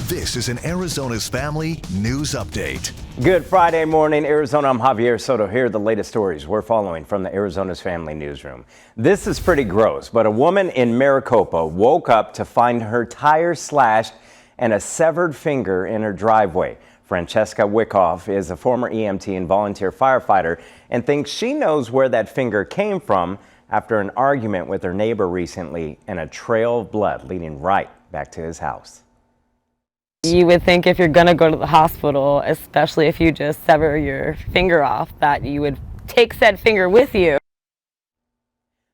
This is an Arizona's Family News Update. Good Friday morning, Arizona. I'm Javier Soto. Here are the latest stories we're following from the Arizona's Family Newsroom. This is pretty gross, but a woman in Maricopa woke up to find her tire slashed and a severed finger in her driveway. Francesca Wyckoff is a former EMT and volunteer firefighter and thinks she knows where that finger came from after an argument with her neighbor recently and a trail of blood leading right back to his house. You would think if you're going to go to the hospital, especially if you just sever your finger off, that you would take said finger with you.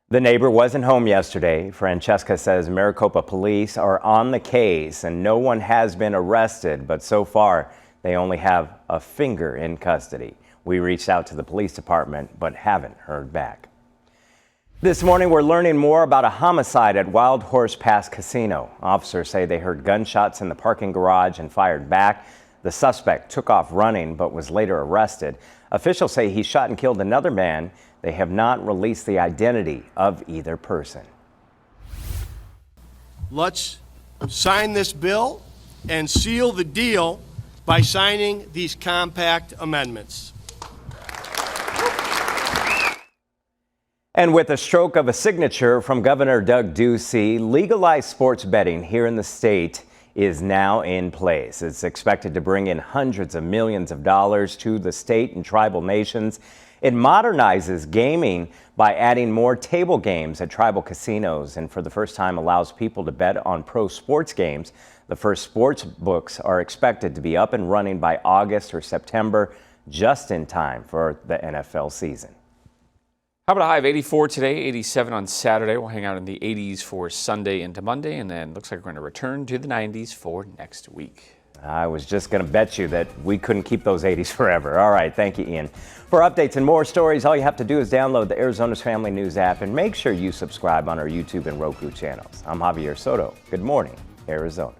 The neighbor wasn't home yesterday. Francesca says Maricopa Police are on the case and no one has been arrested, but so far they only have a finger in custody. We reached out to the police department but haven't heard back. This morning, we're learning more about a homicide at Wild Horse Pass Casino. Officers say they heard gunshots in the parking garage and fired back. The suspect took off running but was later arrested. Officials say he shot and killed another man. They have not released the identity of either person. Let's sign this bill and seal the deal by signing these compact amendments. And with a stroke of a signature from Governor Doug Ducey, legalized sports betting here in the state is now in place. It's expected to bring in hundreds of millions of dollars to the state and tribal nations. It modernizes gaming by adding more table games at tribal casinos and for the first time allows people to bet on pro sports games. The first sports books are expected to be up and running by August or September, just in time for the NFL season. How about a high of 84 today, 87 on Saturday. We'll hang out in the 80s for Sunday into Monday, and then looks like we're going to return to the 90s for next week. I was just going to bet you that we couldn't keep those 80s forever. All right, thank you, Ian. For updates and more stories, all you have to do is download the Arizona's Family News app and make sure you subscribe on our YouTube and Roku channels. I'm Javier Soto. Good morning, Arizona.